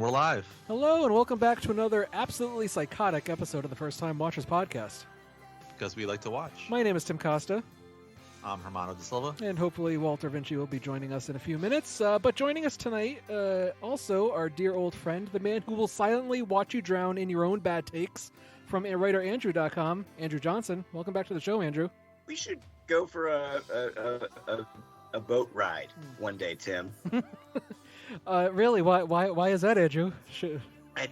we're live. Hello, and welcome back to another absolutely psychotic episode of the First Time Watchers podcast. Because we like to watch. My name is Tim Costa. I'm Hermano de Silva. And hopefully Walter Vinci will be joining us in a few minutes. But joining us tonight, also our dear old friend, the man who will silently watch you drown in your own bad takes, from writerandrew.com, Andrew Johnson. Welcome back to the show, Andrew. We should go for a boat ride one day, Tim. Really? Why is that, Andrew? I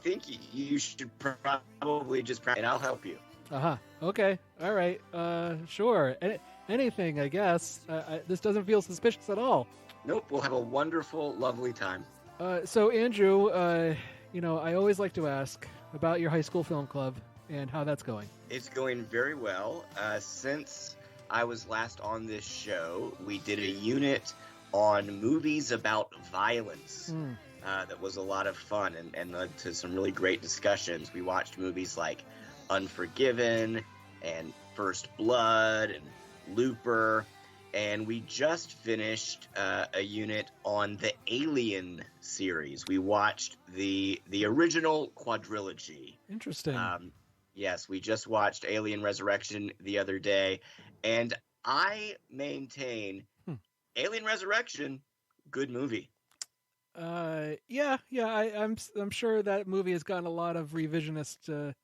think you should probably just practice, and I'll help you. Okay. All right. Sure. Anything, I guess. This doesn't feel suspicious at all. Nope. We'll have a wonderful, lovely time. So, Andrew, I always like to ask about your high school film club and how that's going. It's going very well. Since I was last on this show, we did a unit on movies about violence. That was a lot of fun and led to some really great discussions. We watched movies like Unforgiven and First Blood and Looper, and we just finished a unit on the Alien series. We watched the original quadrilogy. Interesting. Yes, we just watched Alien Resurrection the other day, and I maintain Alien Resurrection, good movie. Yeah. I'm sure that movie has gotten a lot of revisionist,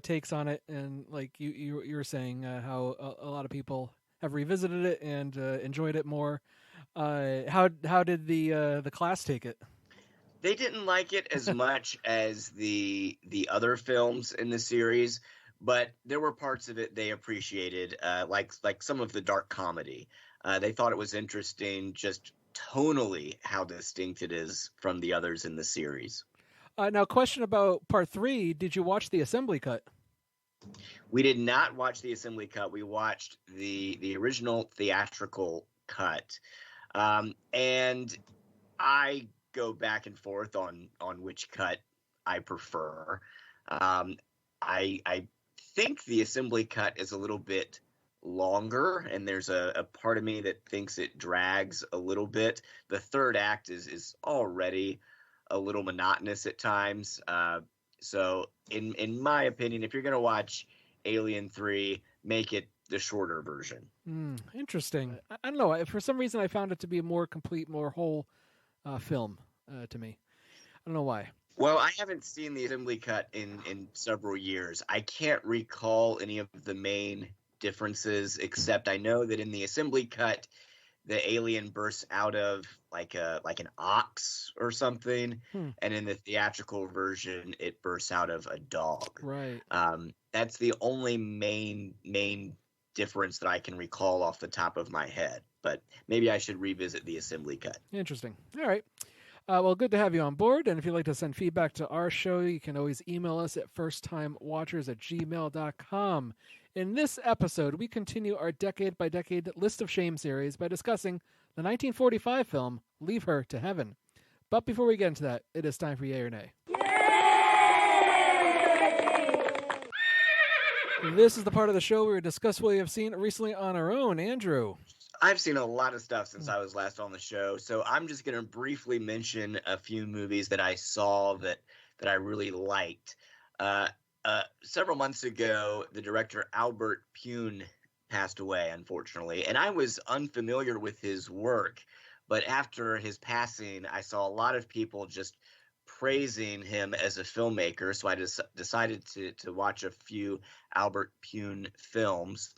takes on it, and like you were saying, how a lot of people have revisited it and enjoyed it more. How did the class take it? They didn't like it as much as the other films in the series, but there were parts of it they appreciated, like some of the dark comedy. They thought it was interesting, just tonally, how distinct it is from the others in the series. Now, question about part 3. Did you watch the assembly cut? We did not watch the assembly cut. We watched the original theatrical cut. And I go back and forth on which cut I prefer. I think the assembly cut is a little bit longer, and there's a part of me that thinks it drags a little bit. The third act is already a little monotonous at times. So in my opinion, if you're going to watch Alien 3, make it the shorter version. Interesting. I don't know. For some reason, I found it to be a more complete, more whole film to me. I don't know why. Well, I haven't seen the assembly cut in several years. I can't recall any of the main differences, except I know that in the assembly cut, the alien bursts out of like an ox or something, and in the theatrical version, it bursts out of a dog. Right. That's the only main difference that I can recall off the top of my head. But maybe I should revisit the assembly cut. Interesting. All right. Well, good to have you on board. And if you'd like to send feedback to our show, you can always email us at firsttimewatchers@gmail.com. In this episode, we continue our decade-by-decade List of Shame series by discussing the 1945 film Leave Her to Heaven. But before we get into that, it is time for Yay or Nay. Yay! This is the part of the show where we discuss what we have seen recently on our own. Andrew. I've seen a lot of stuff since I was last on the show, so I'm just going to briefly mention a few movies that I saw that I really liked. Several months ago, the director Albert Pune passed away, unfortunately, and I was unfamiliar with his work, but after his passing, I saw a lot of people just praising him as a filmmaker, so I decided to watch a few Albert Pune films.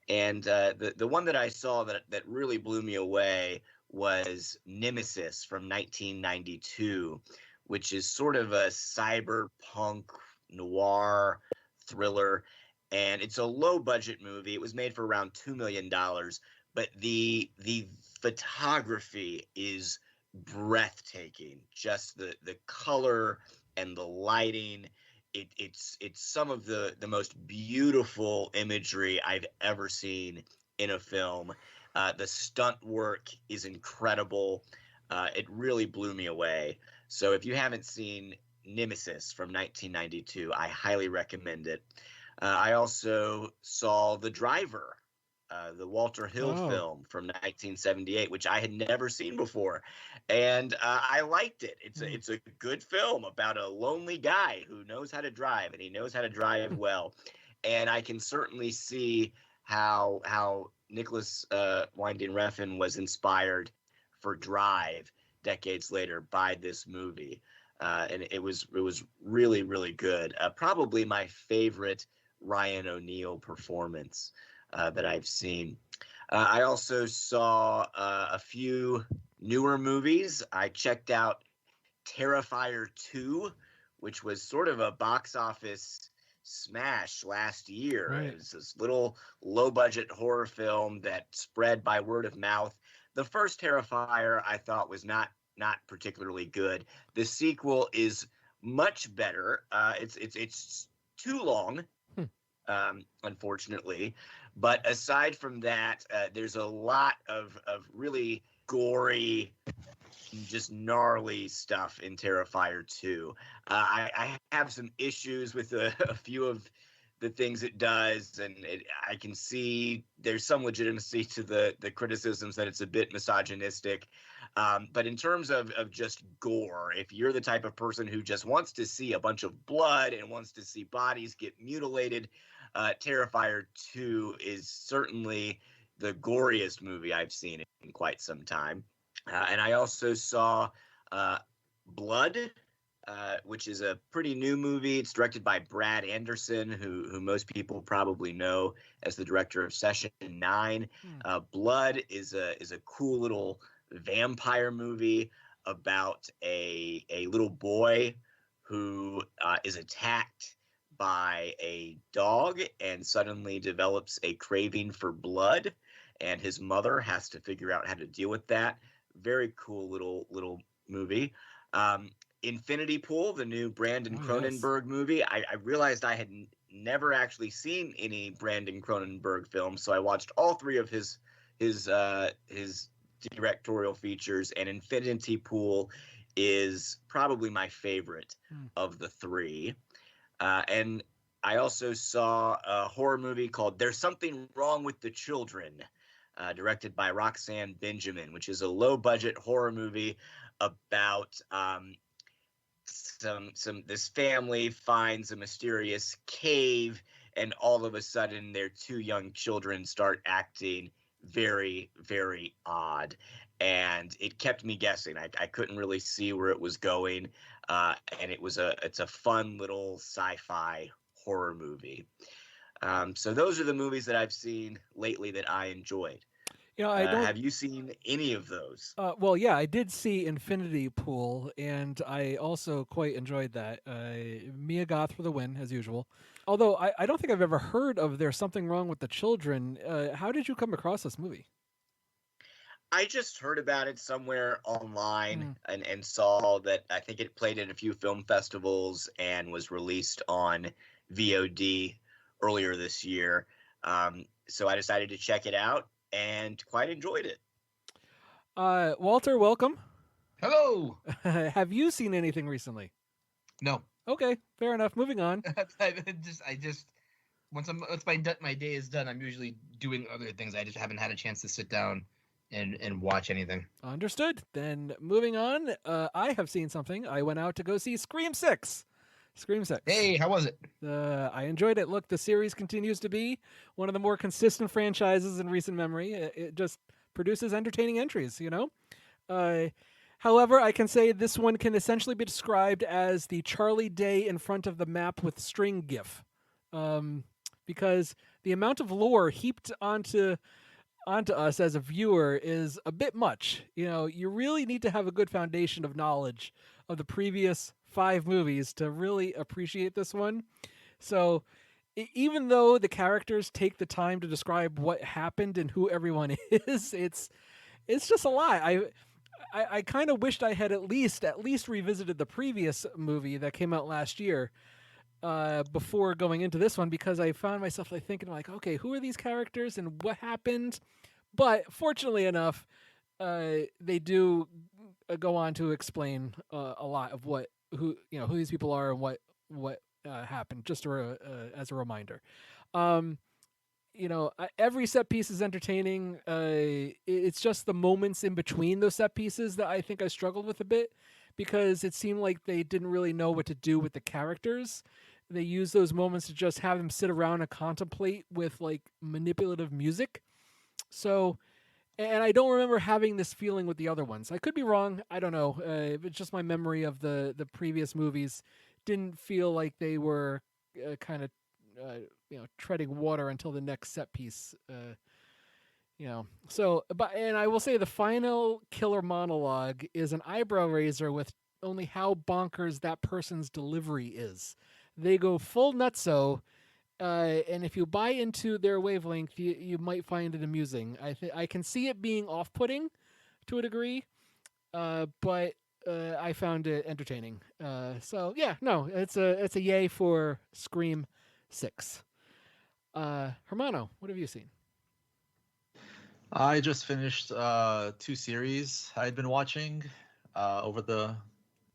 And the one that I saw that really blew me away was Nemesis from 1992, which is sort of a cyberpunk noir thriller. And it's a low-budget movie. It was made for around $2 million, but the photography is breathtaking. Just the color and the lighting. It's some of the most beautiful imagery I've ever seen in a film. The stunt work is incredible. It really blew me away. So if you haven't seen Nemesis from 1992, I highly recommend it. I also saw The Driver the Walter Hill Oh. film from 1978, which I had never seen before, and I liked it. It's a good film about a lonely guy who knows how to drive, and he knows how to drive well, and I can certainly see how Nicholas Winding Refn was inspired for Drive decades later by this movie, and it was really, really good. Probably my favorite Ryan O'Neal performance that I've seen. I also saw a few newer movies. I checked out Terrifier 2, which was sort of a box office smash last year. Right. It was this little low-budget horror film that spread by word of mouth. The first Terrifier I thought was not particularly good. The sequel is much better. It's too long, unfortunately. But aside from that, there's a lot of really gory, just gnarly stuff in Terrifier 2. I have some issues with a few of the things it does, and I can see there's some legitimacy to the criticisms that it's a bit misogynistic. But in terms of just gore, if you're the type of person who just wants to see a bunch of blood and wants to see bodies get mutilated, Terrifier 2 is certainly the goriest movie I've seen in quite some time. And I also saw Blood, which is a pretty new movie. It's directed by Brad Anderson, who most people probably know as the director of Session 9. Blood is a cool little vampire movie about a little boy who is attacked by a dog and suddenly develops a craving for blood, and his mother has to figure out how to deal with that. Very cool little movie. Infinity Pool, the new Brandon Cronenberg movie. I realized I had never actually seen any Brandon Cronenberg films, so I watched all three of his directorial features, and Infinity Pool is probably my favorite of the three. And I also saw a horror movie called There's Something Wrong with the Children, directed by Roxanne Benjamin, which is a low-budget horror movie about this family finds a mysterious cave, and all of a sudden their two young children start acting very, very odd. And it kept me guessing. I couldn't really see where it was going. And it's a fun little sci-fi horror movie. So those are the movies that I've seen lately that I enjoyed. You know, I don't. Have you seen any of those? Well, yeah, I did see Infinity Pool, and I also quite enjoyed that. Mia Goth for the win, as usual. Although I don't think I've ever heard of There's Something Wrong with the Children. How did you come across this movie? I just heard about it somewhere online and saw that I think it played at a few film festivals and was released on VOD earlier this year. So I decided to check it out and quite enjoyed it. Walter, welcome. Hello. Have you seen anything recently? No. Okay, fair enough. Moving on. I just once my day is done, I'm usually doing other things. I just haven't had a chance to sit down and watch anything. Understood. Then moving on, I have seen something. I went out to go see Scream 6. Scream 6. Hey, how was it? I enjoyed it. Look, the series continues to be one of the more consistent franchises in recent memory. It just produces entertaining entries, you know? However, I can say this one can essentially be described as the Charlie Day in front of the map with string gif. Because the amount of lore heaped onto us as a viewer is a bit much. You know, you really need to have a good foundation of knowledge of the previous 5 movies to really appreciate this one. So even though the characters take the time to describe what happened and who everyone is, it's just a lot. I kind of wished I had at least revisited the previous movie that came out last year before going into this one, because I found myself thinking okay, who are these characters and what happened? But fortunately enough, they do go on to explain a lot of who these people are and what happened, just as a reminder. every set piece is entertaining. It's just the moments in between those set pieces that I think I struggled with a bit, because it seemed like they didn't really know what to do with the characters. They used those moments to just have them sit around and contemplate with like manipulative music. So, and I don't remember having this feeling with the other ones. I could be wrong. I don't know. It's just my memory of the previous movies didn't feel like they were kind of treading water until the next set piece. So, and I will say the final killer monologue is an eyebrow raiser with only how bonkers that person's delivery is. They go full nutso, and if you buy into their wavelength, you might find it amusing. I can see it being off-putting to a degree, but I found it entertaining. So yeah, no, it's a yay for Scream 6. Hermano, what have you seen? I just finished 2 series I'd been watching over the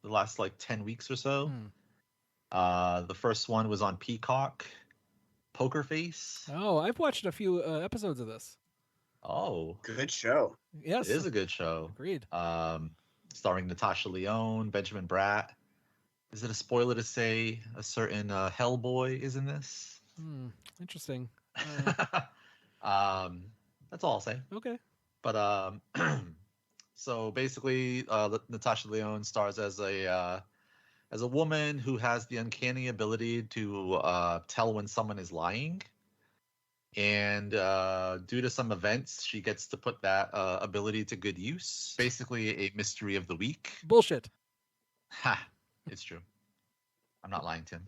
last like 10 weeks or so. The first one was on Peacock, Poker Face. Oh, I've watched a few episodes of this. Oh, Good show. Yes, it is a good show. Agreed. Starring Natasha Lyonne, Benjamin Bratt. Is it a spoiler to say a certain Hellboy is in this? Interesting. That's all I'll say. Okay. But so basically, Natasha Lyonne stars as a woman who has the uncanny ability to tell when someone is lying, and due to some events, she gets to put that ability to good use. Basically, a mystery of the week. Bullshit. Ha! It's true. I'm not lying, Tim.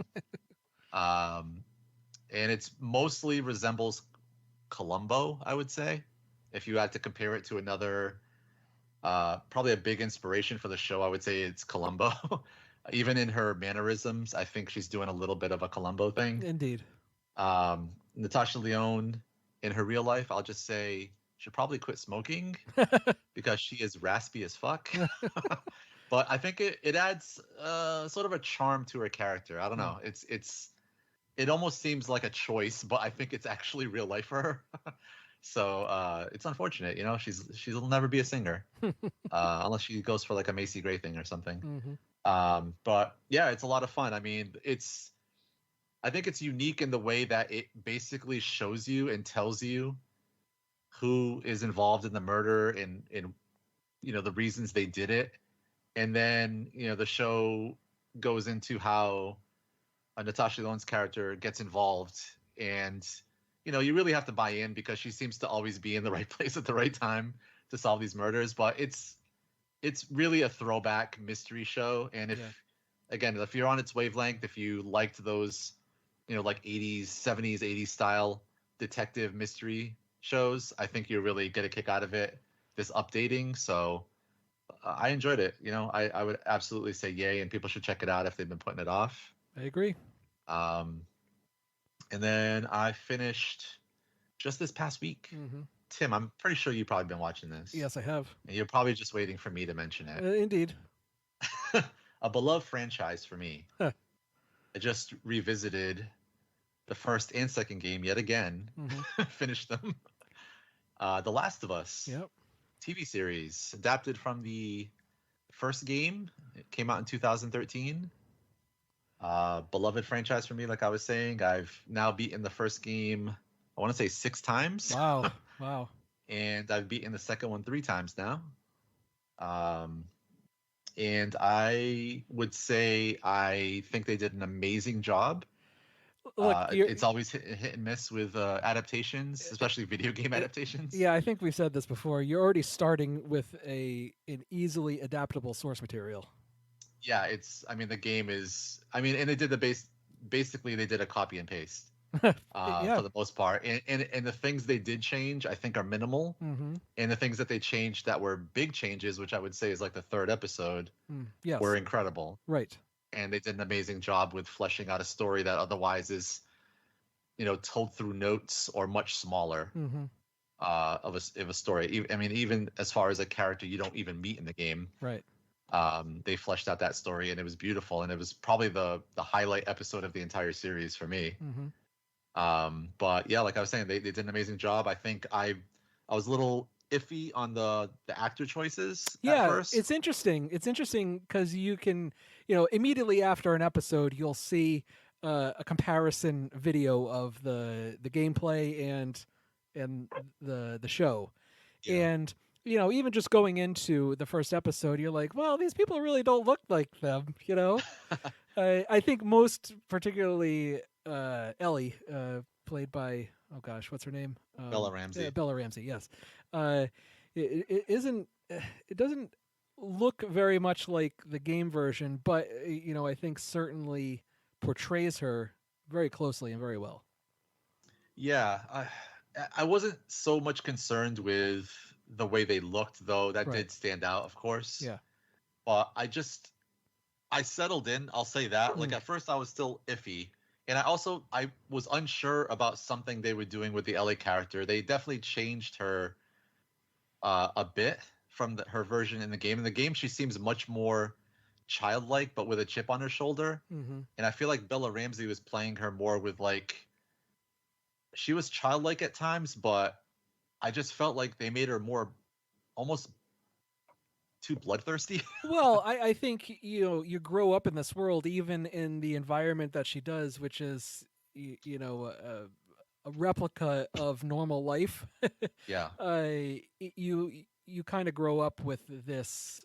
And it's mostly resembles Columbo, I would say. If you had to compare it to another, probably a big inspiration for the show, I would say it's Columbo. Even in her mannerisms, I think she's doing a little bit of a Columbo thing. Indeed. Natasha Lyonne, in her real life, I'll just say she'll probably quit smoking because she is raspy as fuck. But I think it adds sort of a charm to her character. I don't know. It almost seems like a choice, but I think it's actually real life for her. So it's unfortunate, she'll never be a singer unless she goes for like a Macy Gray thing or something. But yeah, it's a lot of fun. I mean, I think it's unique in the way that it basically shows you and tells you who is involved in the murder and the reasons they did it. And then, the show goes into how Natasha Lyonne's character gets involved, and you really have to buy in because she seems to always be in the right place at the right time to solve these murders. But it's really a throwback mystery show, and if you're on its wavelength, if you liked those like 80s, 70s, 80s style detective mystery shows, I think you'll really get a kick out of it, this updating. So I enjoyed it. I would absolutely say yay, and people should check it out if they've been putting it off. I agree. And then I finished just this past week. Tim, I'm pretty sure you've probably been watching this. Yes, I have. And you're probably just waiting for me to mention it. Indeed. A beloved franchise for me. Huh. I just revisited the first and second game yet again. Finished them. The Last of Us. Yep. TV series adapted from the first game. It came out in 2013. Beloved franchise for me, like I was saying. I've now beaten the first game, I want to say 6 times. Wow. And I've beaten the second one 3 times now. And I would say I think they did an amazing job. Look, it's always hit and miss with adaptations, especially video game adaptations. Yeah, I think we've said this before. You're already starting with an easily adaptable source material. Yeah, the game is. And they did basically they did a copy and paste for the most part, and the things they did change, I think, are minimal, and the things that they changed that were big changes, which I would say is like the 3rd episode, were incredible. Right. And they did an amazing job with fleshing out a story that otherwise is, told through notes or much smaller of a story. Even as far as a character you don't even meet in the game. Right. They fleshed out that story, and it was beautiful, and it was probably the highlight episode of the entire series for me. But yeah, like I was saying, they did an amazing job. I think I was a little iffy on the actor choices at Yeah, first. it's interesting. It's interesting because you can, immediately after an episode, you'll see a comparison video of the gameplay and the show, Yeah. and even just going into the first episode, you're like, well, these people really don't look like them. I think most particularly Ellie, played by, oh gosh, what's her name? Bella Ramsey. Bella Ramsey. Yes, uh, it isn't. It doesn't look very much like the game version, but I think certainly portrays her very closely and very well. Yeah, I wasn't so much concerned with the way they looked, though. That Right. did stand out, of course. Yeah. But I settled in. I'll say that. Like at first, I was still iffy, and I was unsure about something they were doing with the Ellie character. They definitely changed her a bit from her version in the game. In the game, she seems much more childlike, but with a chip on her shoulder. Mm-hmm. And I feel like Bella Ramsey was playing her more with like she was childlike at times, but I just felt like they made her more almost too bloodthirsty. Well, I think you grow up in this world, even in the environment that she does, which is a replica of normal life. Yeah. You kind of grow up with this.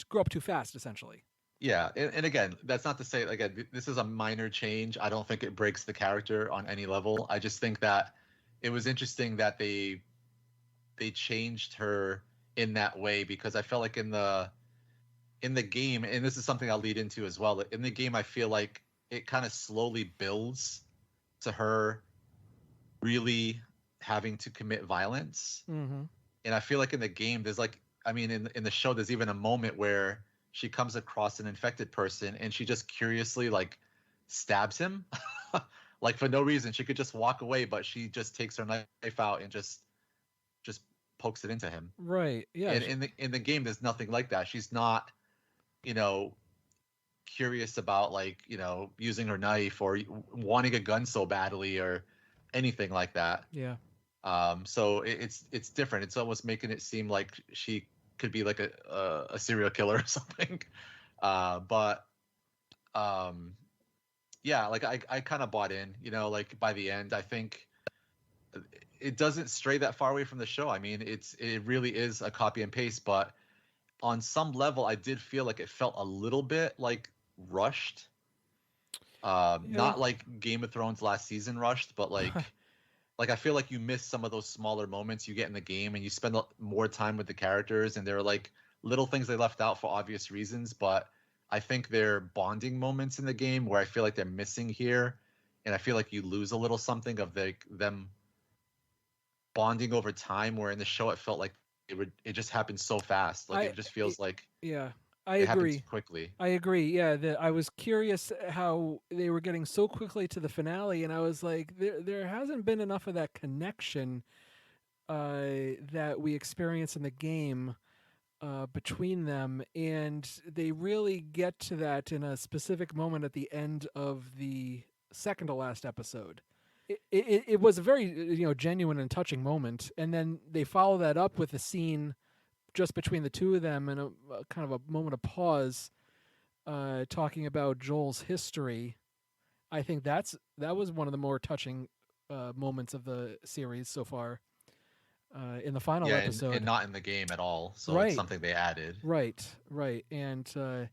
Grow up too fast, essentially. Yeah, and again, that's not to say again this is a minor change. I don't think it breaks the character on any level. I just think that it was interesting that they changed her in that way because I felt like in the game, and this is something I'll lead into as well. In the game, I feel like it kind of slowly builds to her really having to commit violence. Mm-hmm. And I feel like in the game, there's like, I mean, in the show, there's even a moment where she comes across an infected person and she just curiously like stabs him, like for no reason. She could just walk away, but she just takes her knife out and just pokes it into him. Right. Yeah. And in the game, there's nothing like that. She's not, curious about like using her knife or wanting a gun so badly or anything like that. Yeah. So it's different. It's almost making it seem like she could be like a serial killer or something. But yeah, like I kind of bought in, like by the end, I think it doesn't stray that far away from the show. I mean, it really is a copy and paste, but on some level, I did feel like it felt a little bit like rushed. Not like Game of Thrones last season rushed, but like I feel like you miss some of those smaller moments you get in the game, and you spend more time with the characters, and there are like little things they left out for obvious reasons, but I think they're bonding moments in the game where I feel like they're missing here, and I feel like you lose a little something of them bonding over time, where in the show it felt like it just happened so fast. Like it just feels like I it happened agree. too quickly. I agree. Yeah, I was curious how they were getting so quickly to the finale, and I was like, there hasn't been enough of that connection that we experience in the game between them, and they really get to that in a specific moment at the end of the second to last episode. It was a very genuine and touching moment, and then they follow that up with a scene just between the two of them and a kind of a moment of pause, talking about Joel's history. I think that was one of the more touching moments of the series so far. In the final episode, and not in the game at all. So right. It's something they added. Right, and I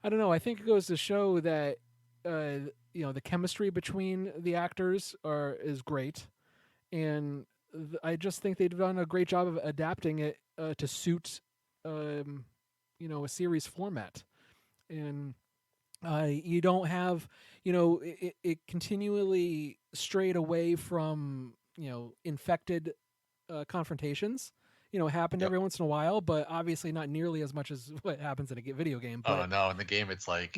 don't know. I think it goes to show that the chemistry between the actors is great, and I just think they've done a great job of adapting it to suit a series format, and you don't have it continually strayed away from infected confrontations. Happened every once in a while, but obviously not nearly as much as what happens in a video game. But, oh no, in the game it's like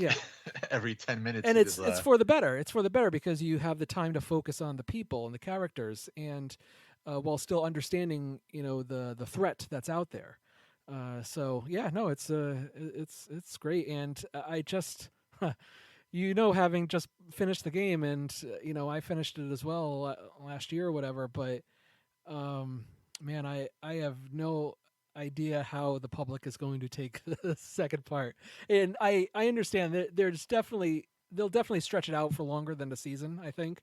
every 10 minutes. And it's for the better. It's for the better because you have the time to focus on the people and the characters, and while still understanding the threat that's out there. So yeah, no, it's great, and I just having just finished the game, and I finished it as well last year or whatever, but man, I have no idea how the public is going to take the second part. And I understand that they'll definitely stretch it out for longer than the season, I think.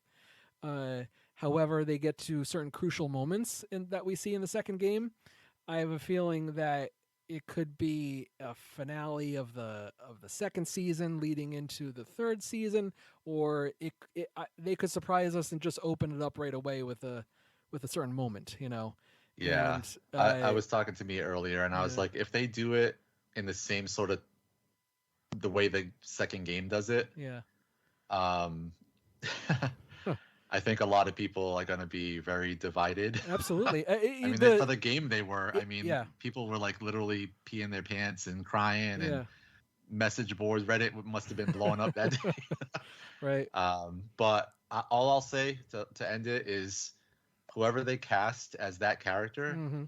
However, they get to certain crucial moments that we see in the second game. I have a feeling that it could be a finale of the second season leading into the third season, or they could surprise us and just open it up right away with a certain moment, Yeah. And, I was talking to me earlier, and I was like, if they do it in the same sort of the way the second game does it, yeah. I think a lot of people are going to be very divided. Absolutely. I mean, for the game they were. I mean, people were like literally peeing their pants and crying, and message boards, Reddit must have been blowing up that day. Right. But all I'll say to end it is, whoever they cast as that character, mm-hmm.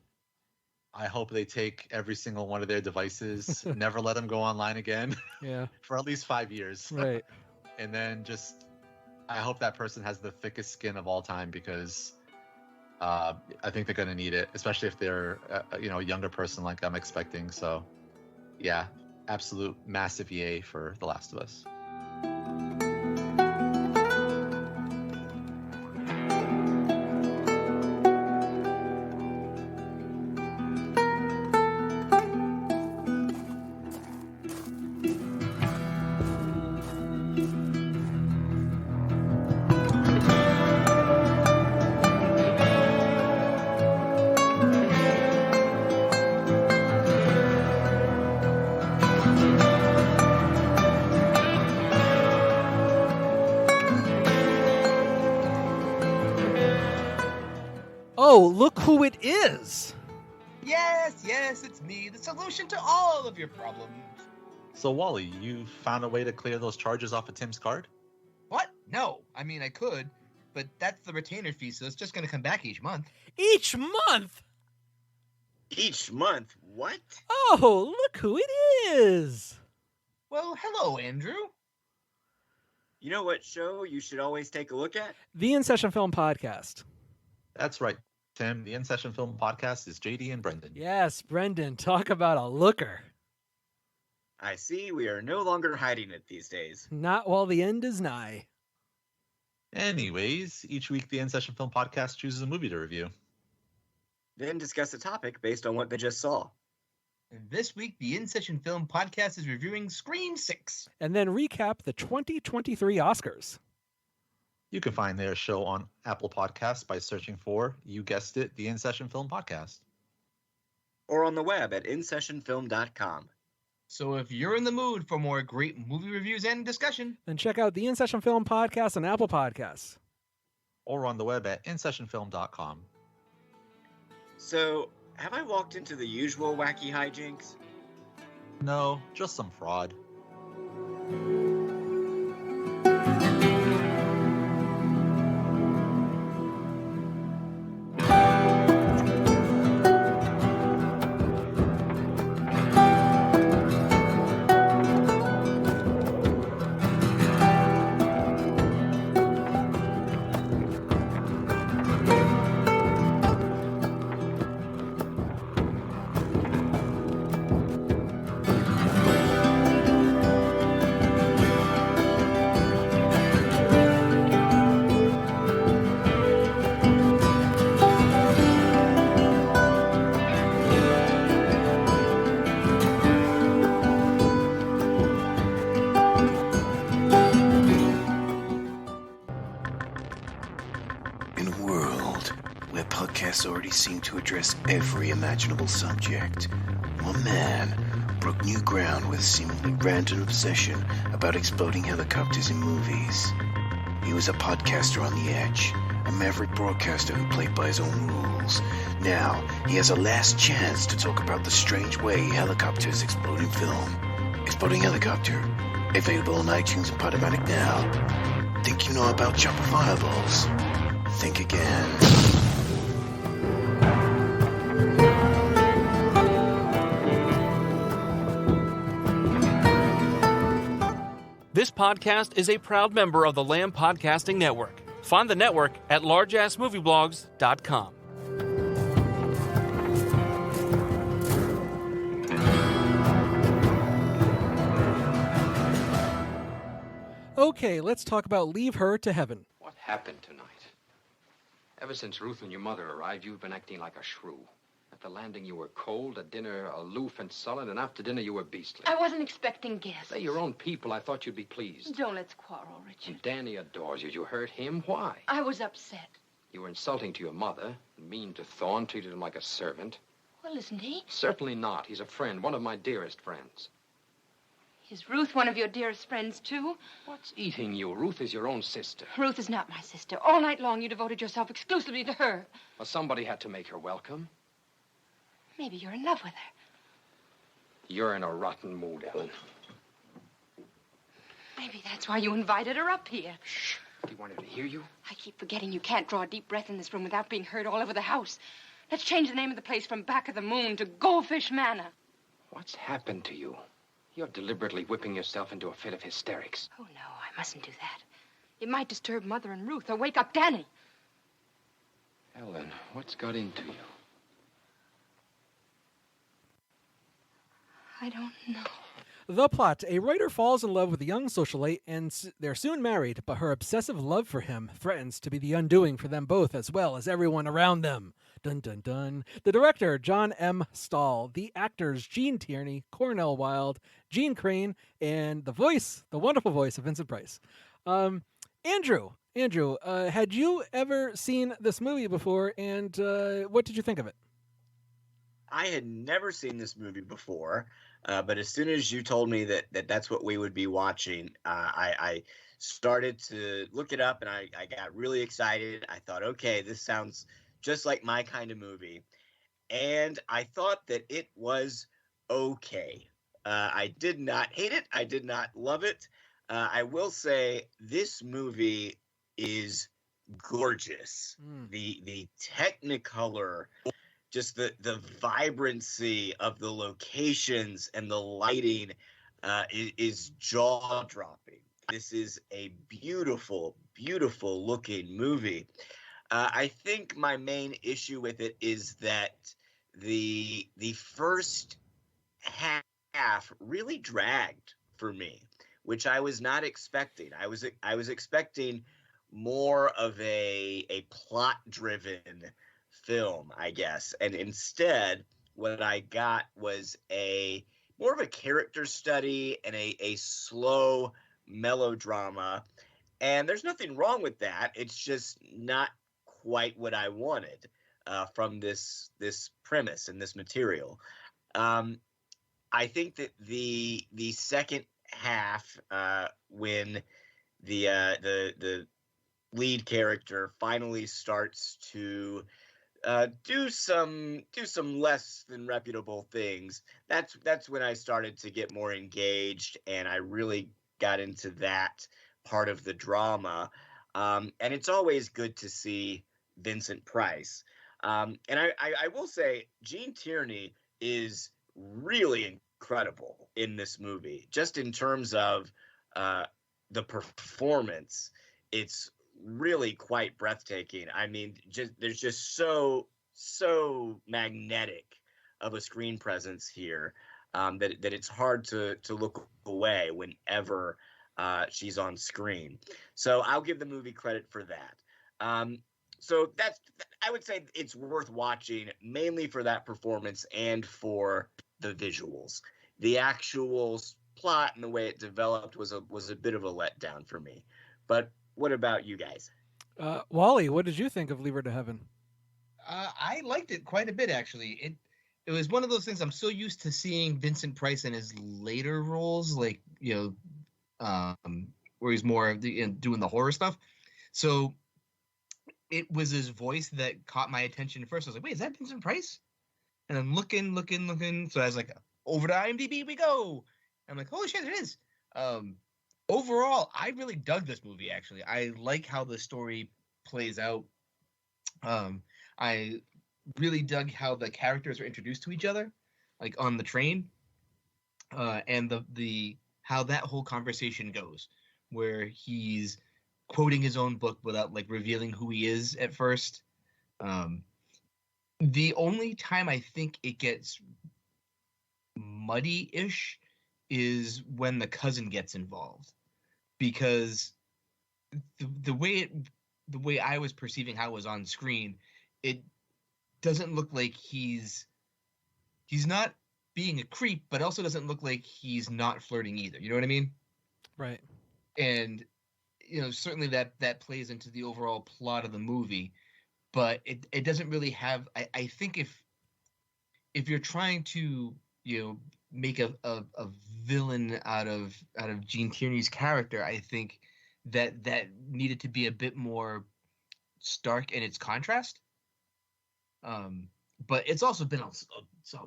I hope they take every single one of their devices, never let them go online again. Yeah. For at least 5 years. Right. And then I hope that person has the thickest skin of all time, because I think they're going to need it, especially if they're a younger person like I'm expecting. So yeah, absolute massive yay for The Last of Us. Oh, look who it is! Yes, it's me, the solution to all of your problems. So, Wally, you found a way to clear those charges off of Tim's card? What? No. I mean, I could, but that's the retainer fee, so it's just going to come back each month. Each month? Each month? What? Oh, look who it is! Well, hello, Andrew. You know what show you should always take a look at? The In Session Film Podcast. That's right, Tim. The In Session Film Podcast is JD and Brendan. Yes, Brendan. Talk about a looker. I see we are no longer hiding it these days. Not while the end is nigh. Anyways, each week the In Session Film Podcast chooses a movie to review. Then discuss a topic based on what they just saw. And this week, the In Session Film Podcast is reviewing Scream 6. And then recap the 2023 Oscars. You can find their show on Apple Podcasts by searching for, you guessed it, the In Session Film Podcast. Or on the web at InSessionFilm.com. So if you're in the mood for more great movie reviews and discussion, then check out the In Session Film Podcast on Apple Podcasts. Or on the web at InSessionFilm.com. So, have I walked into the usual wacky hijinks? No, just some fraud. Already seem to address every imaginable subject. One man broke new ground with a seemingly random obsession about exploding helicopters in movies. He was a podcaster on the edge, a maverick broadcaster who played by his own rules. Now, he has a last chance to talk about the strange way helicopters explode in film. Exploding Helicopter, available on iTunes and Podomatic now. Think you know about chopper fireballs? Think again. This podcast is a proud member of the Lamb Podcasting Network. Find the network at largeassmovieblogs.com. Okay, let's talk about Leave Her to Heaven. What happened tonight? Ever since Ruth and your mother arrived, you've been acting like a shrew. At the landing, you were cold. At dinner, aloof and sullen. And after dinner, you were beastly. I wasn't expecting guests. They're your own people. I thought you'd be pleased. Don't let's quarrel, Richard. And Danny adores you. You hurt him. Why? I was upset. You were insulting to your mother, mean to Thorne, treated him like a servant. Well, isn't he? Certainly not. He's a friend, one of my dearest friends. Is Ruth one of your dearest friends, too? What's eating you? Ruth is your own sister. Ruth is not my sister. All night long, you devoted yourself exclusively to her. Well, somebody had to make her welcome. Maybe you're in love with her. You're in a rotten mood, Ellen. Maybe that's why you invited her up here. Shh. Do you want her to hear you? I keep forgetting you can't draw a deep breath in this room without being heard all over the house. Let's change the name of the place from Back of the Moon to Goldfish Manor. What's happened to you? You're deliberately whipping yourself into a fit of hysterics. Oh, no, I mustn't do that. It might disturb Mother and Ruth or wake up Danny. Ellen, what's got into you? I don't know. The plot. A writer falls in love with a young socialite and they're soon married, but her obsessive love for him threatens to be the undoing for them both as well as everyone around them. Dun dun dun. The director, John M. Stahl. The actors, Gene Tierney, Cornell Wilde, Gene Crane, and the voice, the wonderful voice of Vincent Price. Andrew, had you ever seen this movie before, and what did you think of it? I had never seen this movie before, but as soon as you told me that's what we would be watching, I started to look it up, and I got really excited. I thought, okay, this sounds just like my kind of movie. And I thought that it was okay. I did not hate it. I did not love it. I will say this movie is gorgeous. The Technicolor, just the vibrancy of the locations and the lighting is jaw-dropping. This is a beautiful, beautiful looking movie. I think my main issue with it is that the first half really dragged for me, which I was not expecting. I was expecting more of a plot-driven film, I guess, and instead what I got was more of a character study and a slow melodrama. And there's nothing wrong with that. It's just not quite what I wanted from this premise and this material. I think that the second half, when the lead character finally starts to do some less than reputable things, that's when I started to get more engaged, and I really got into that part of the drama. And it's always good to see Vincent Price. And I will say Gene Tierney is really incredible in this movie. Just in terms of the performance, it's really quite breathtaking. I mean, there's just so magnetic of a screen presence here that it's hard to look away whenever she's on screen. So I'll give the movie credit for that. So I would say it's worth watching, mainly for that performance and for the visuals. The actual plot and the way it developed was a bit of a letdown for me. But what about you guys? Wally, what did you think of Leave Her to Heaven? I liked it quite a bit, actually. It was one of those things I'm so used to seeing Vincent Price in his later roles, like, where he's more doing the horror stuff. So it was his voice that caught my attention first. I was like, wait, is that Vincent Price? And I'm looking. So I was like, over to IMDb we go. And I'm like, holy shit, it is. Overall, I really dug this movie, actually. I like how the story plays out. I really dug how the characters are introduced to each other, like on the train. And how that whole conversation goes, where he's quoting his own book without like revealing who he is at first. The only time I think it gets muddy-ish is when the cousin gets involved, because the way I was perceiving how it was on screen, it doesn't look like he's not being a creep, but also doesn't look like he's not flirting either. You know what I mean? Right. And certainly that plays into the overall plot of the movie, but it doesn't really have. I think if you're trying to make a villain out of Gene Tierney's character, I think that needed to be a bit more stark in its contrast. But it's also been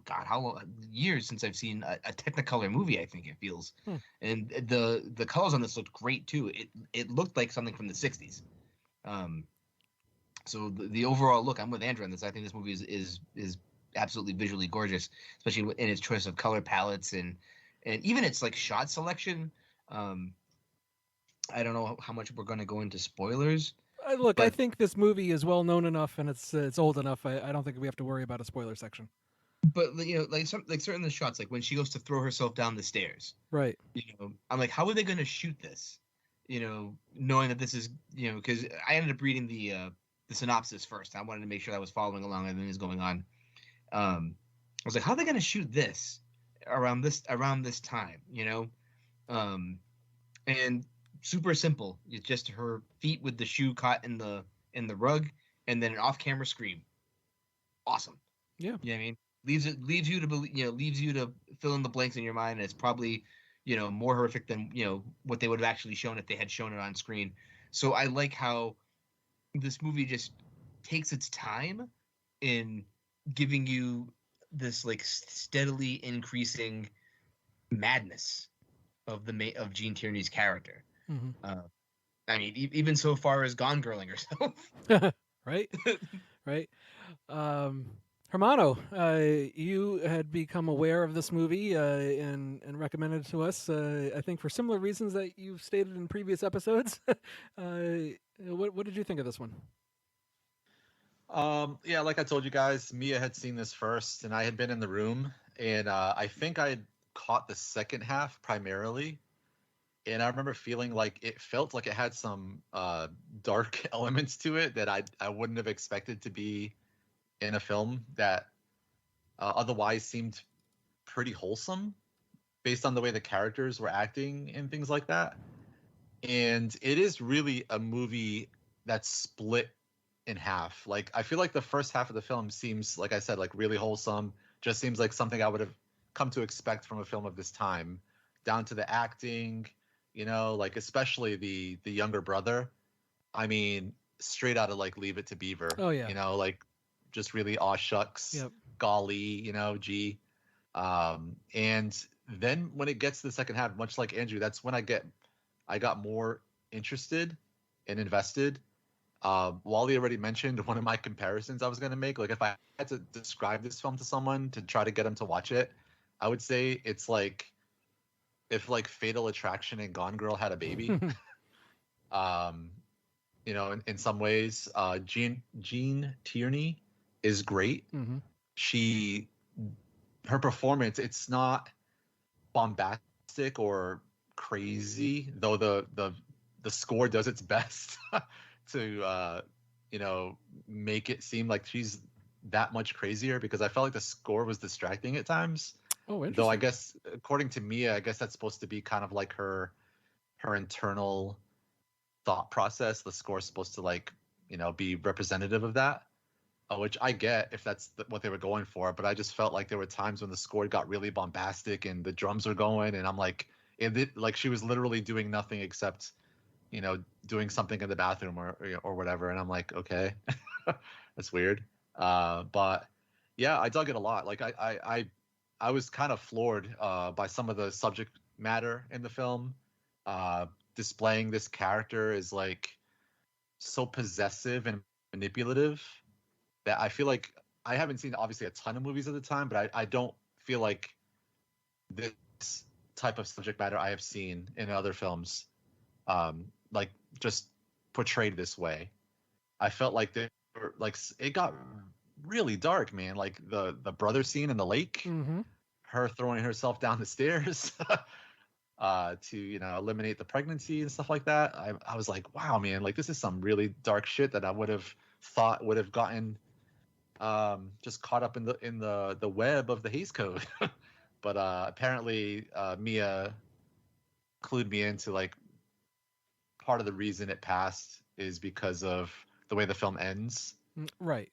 God, how long, years since I've seen a Technicolor movie. I think it feels, and the colors on this looked great too. It looked like something from the '60s. So the overall look, I'm with Andrew on this. I think this movie is absolutely visually gorgeous, especially in its choice of color palettes and even its like shot selection. I don't know how much we're going to go into spoilers. Look, I think this movie is well known enough and it's old enough. I don't think we have to worry about a spoiler section. But like certain the shots, like when she goes to throw herself down the stairs, right? I'm like, how are they going to shoot this? Knowing that this is because I ended up reading the synopsis first. I wanted to make sure I was following along and everything is going on. I was like, how are they going to shoot this around this time? And super simple. It's just her feet with the shoe caught in the rug, and then an off-camera scream. Awesome. Yeah. You know what I mean? Leaves you to believe, leaves you to fill in the blanks in your mind. And it's probably, more horrific than, what they would have actually shown if they had shown it on screen. So I like how this movie just takes its time in giving you this like steadily increasing madness of Gene Tierney's character. Mm-hmm. I mean, even so far as Gone Girling herself. Right. Right. Hermano, you had become aware of this movie and recommended it to us, I think for similar reasons that you've stated in previous episodes. What did you think of this one? Yeah, like I told you guys, Mia had seen this first, and I had been in the room, and I think I had caught the second half primarily, and I remember feeling like it felt like it had some dark elements to it that I wouldn't have expected to be in a film that otherwise seemed pretty wholesome based on the way the characters were acting and things like that. And it is really a movie that's split in half. Like, I feel like the first half of the film seems, like I said, like really wholesome, just seems like something I would have come to expect from a film of this time, down to the acting, like especially the younger brother. I mean, straight out of like Leave It to Beaver. Oh yeah. Like just really aw shucks, Yep. golly, gee. And then when it gets to the second half, much like Andrew, that's when I got more interested and invested. Wally already mentioned one of my comparisons I was going to make. Like, if I had to describe this film to someone to try to get them to watch it, I would say it's like if like Fatal Attraction and Gone Girl had a baby. In some ways, Gene Tierney is great. Mm-hmm. Her performance, it's not bombastic or crazy, though the score does its best to make it seem like she's that much crazier, because I felt like the score was distracting at times. Oh, interesting. Though I guess according to Mia, I guess that's supposed to be kind of like her internal thought process. The score is supposed to be representative of that, which I get if that's what they were going for. But I just felt like there were times when the score got really bombastic and the drums were going, and I'm like, like she was literally doing nothing except doing something in the bathroom or whatever, and I'm like, okay, that's weird. But yeah, I dug it a lot. Like I was kind of floored by some of the subject matter in the film. Displaying this character is like so possessive and manipulative that I feel like I haven't seen obviously a ton of movies at the time, but I don't feel like this type of subject matter I have seen in other films, like just portrayed this way. I felt like they were like it got really dark, man. Like the brother scene in the lake, Mm-hmm. her throwing herself down the stairs to eliminate the pregnancy and stuff like that. I was like, wow, man, like this is some really dark shit that I would have thought would have gotten just caught up in the web of the Hays Code. But apparently Mia clued me into like part of the reason it passed is because of the way the film ends. Right.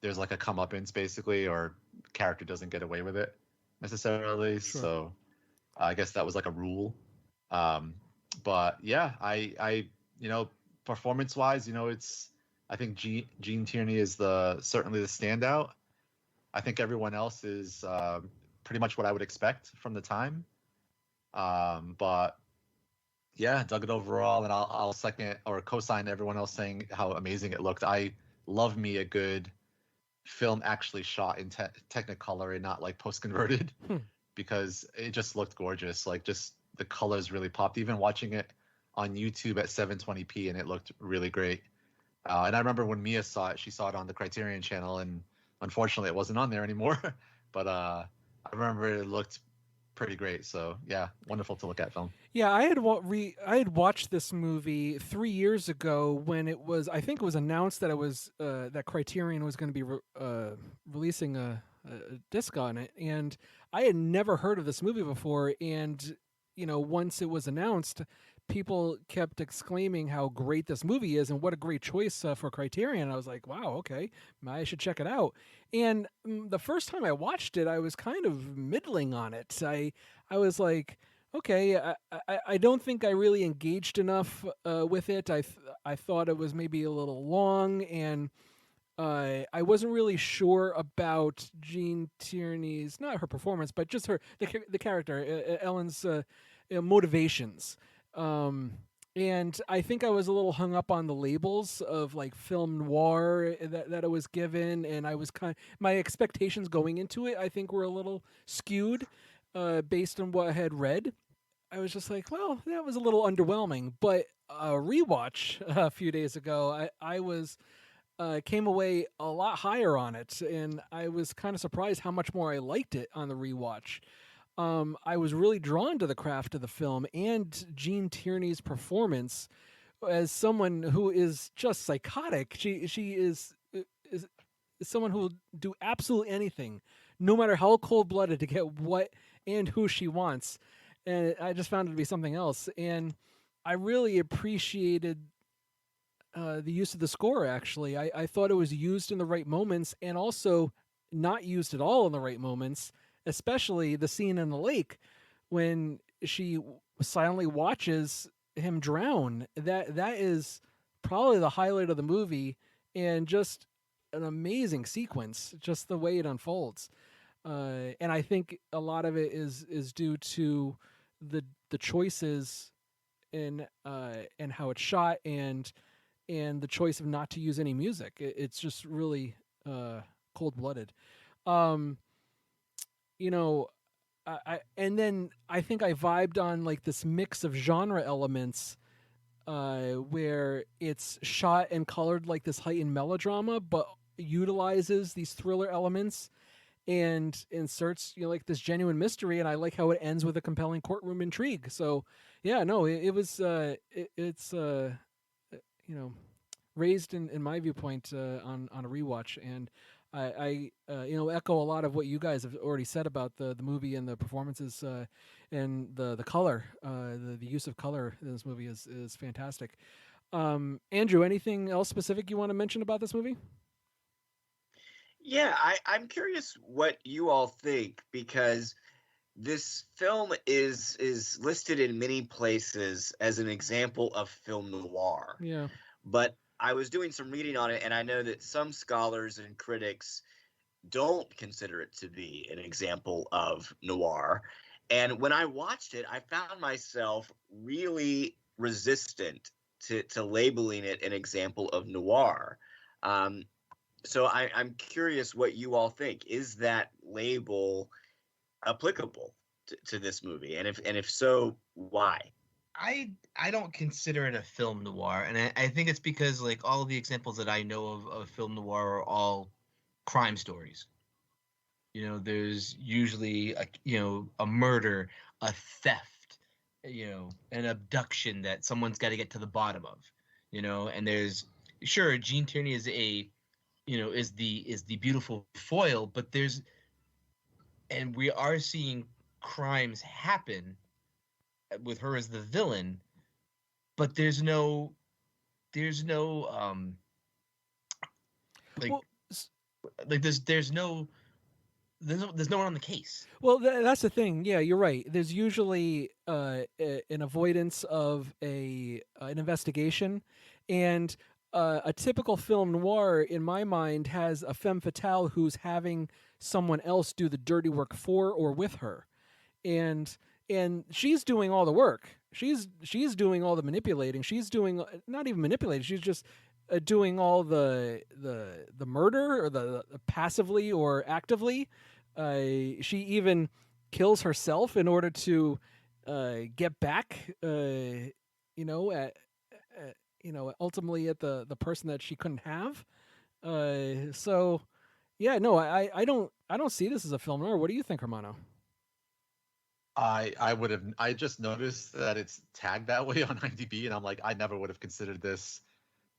There's like a comeuppance basically, or the character doesn't get away with it necessarily. Sure. So I guess that was like a rule. But yeah, I performance wise, I think Gene Tierney is certainly the standout. I think everyone else is pretty much what I would expect from the time. But yeah, dug it overall, and I'll second or co-sign everyone else saying how amazing it looked. I love me a good film actually shot in Technicolor and not like post-converted, because it just looked gorgeous. Like just the colors really popped. Even watching it on YouTube at 720p, and it looked really great. And I remember when Mia saw it, she saw it on the Criterion channel, and unfortunately it wasn't on there anymore. But I remember it looked pretty great. So yeah, wonderful to look at film. Yeah, I had watched this movie 3 years ago when I think it was announced that it was that Criterion was going to be releasing a disc on it, and I had never heard of this movie before. And once it was announced, people kept exclaiming how great this movie is and what a great choice for Criterion. I was like, wow, okay, I should check it out. And the first time I watched it, I was kind of middling on it. I was like, okay, I don't think I really engaged enough with it. I thought it was maybe a little long, and I wasn't really sure about Gene Tierney's, not her performance, but just the character, Ellen's motivations. And I think I was a little hung up on the labels of like film noir that it was given, and I was my expectations going into it, I think, were a little skewed based on what I had read. I was just like, well, that was a little underwhelming. But a rewatch a few days ago, I was came away a lot higher on it, and I was kind of surprised how much more I liked it on the rewatch. I was really drawn to the craft of the film and Gene Tierney's performance as someone who is just psychotic. She is someone who will do absolutely anything, no matter how cold-blooded, to get what and who she wants. And I just found it to be something else. And I really appreciated the use of the score, actually. I thought it was used in the right moments and also not used at all in the right moments, especially the scene in the lake when she silently watches him drown. That is probably the highlight of the movie, and just an amazing sequence, just the way it unfolds. And I think a lot of it is due to the choices in and how it's shot, and the choice of not to use any music. It's just really cold-blooded. And then I think I vibed on like this mix of genre elements where it's shot and colored like this heightened melodrama, but utilizes these thriller elements and inserts like this genuine mystery. And I like how it ends with a compelling courtroom intrigue. So yeah, no, it's raised in my viewpoint on a rewatch. And I echo a lot of what you guys have already said about the movie and the performances and the color. The use of color in this movie is fantastic. Andrew, anything else specific you want to mention about this movie? Yeah, I'm curious what you all think, because this film is listed in many places as an example of film noir. Yeah. But I was doing some reading on it, and I know that some scholars and critics don't consider it to be an example of noir. And when I watched it, I found myself really resistant to labeling it an example of noir. So I'm curious what you all think. Is that label applicable to this movie, and if so, why? I don't consider it a film noir, and I think it's because like all the examples that I know of film noir are all crime stories. There's usually a murder, a theft, an abduction that someone's got to get to the bottom of. And there's sure Gene Tierney is is the beautiful foil, but we are seeing crimes happen with her as the villain, but there's no there's no one on the case. Well, that's the thing. Yeah, you're right. There's usually an avoidance of an investigation, and a typical film noir, in my mind, has a femme fatale who's having someone else do the dirty work for or with her, and she's doing all the work. She's doing all the manipulating. She's doing not even manipulating. She's just doing all the murder, or the passively or actively. She even kills herself in order to get back, ultimately at the person that she couldn't have. So, yeah, no, I don't see this as a film noir. What do you think, Hermano? I just noticed that it's tagged that way on IMDb, and I'm like, I never would have considered this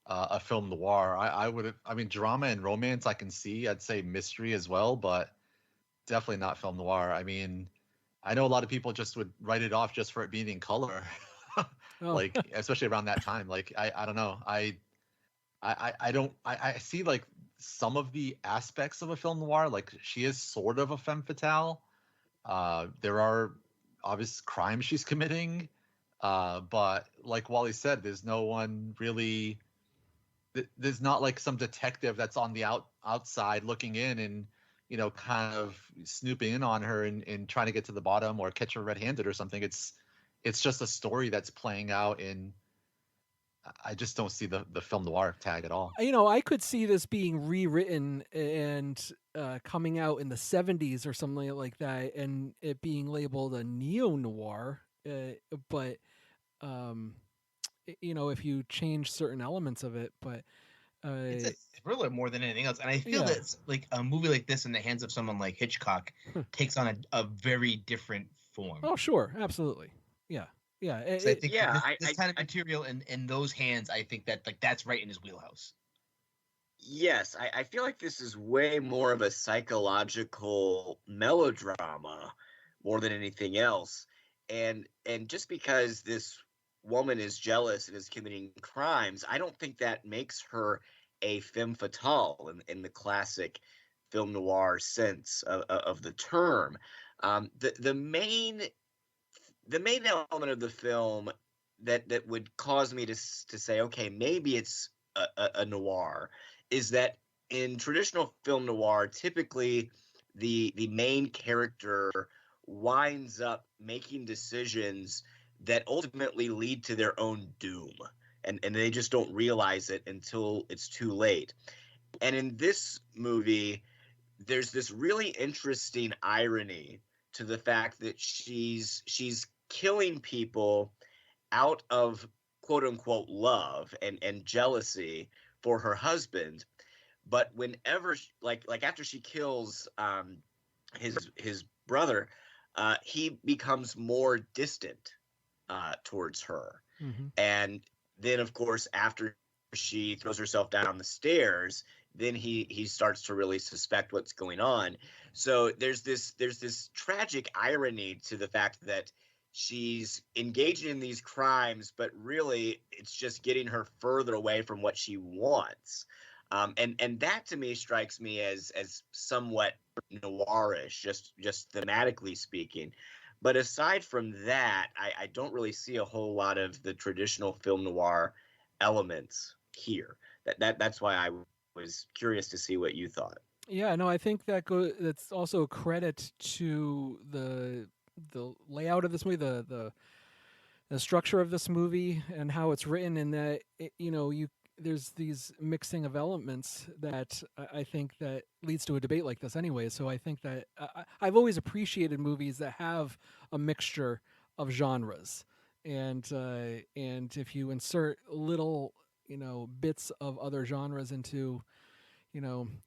a film noir. I would have. I mean, drama and romance I can see. I'd say mystery as well, but definitely not film noir. I mean, I know a lot of people just would write it off just for it being in color, like especially around that time. Like I don't know. I see like some of the aspects of a film noir. Like she is sort of a femme fatale. There are obvious crimes she's committing, but like Wally said, there's no one really. There's not like some detective that's on the outside looking in and kind of snooping in on her and trying to get to the bottom or catch her red-handed or something. It's just a story that's playing out, and I just don't see the film noir tag at all. I could see this being rewritten and coming out in the 70s or something like that, and it being labeled a neo-noir. But if you change certain elements of it, but it's a thriller more than anything else. And I feel that it's like a movie like this in the hands of someone like Hitchcock takes on a very different form. Oh, sure. Absolutely. Yeah. Yeah. I think this kind of material in those hands, I think that that's right in his wheelhouse. Yes, I feel like this is way more of a psychological melodrama more than anything else. And just because this woman is jealous and is committing crimes, I don't think that makes her a femme fatale in the classic film noir sense of the term. The main element of the film that would cause me to say, okay, maybe it's a noir, is that in traditional film noir, typically the main character winds up making decisions that ultimately lead to their own doom, and they just don't realize it until it's too late. And in this movie, there's this really interesting irony to the fact that she's killing people out of quote unquote love and jealousy for her husband, but whenever like after she kills his brother, he becomes more distant towards her. Mm-hmm. And then of course after she throws herself down the stairs, then he starts to really suspect what's going on. So there's this tragic irony to the fact that she's engaging in these crimes, but really it's just getting her further away from what she wants. And that to me strikes me as somewhat noirish, just thematically speaking. But aside from that, I don't really see a whole lot of the traditional film noir elements here. That's why I was curious to see what you thought. Yeah, no, I think that's also a credit to the layout of this movie, the structure of this movie, and how it's written. In that there's these mixing of elements that I think that leads to a debate like this anyway. So I think that I've always appreciated movies that have a mixture of genres, and if you insert little bits of other genres into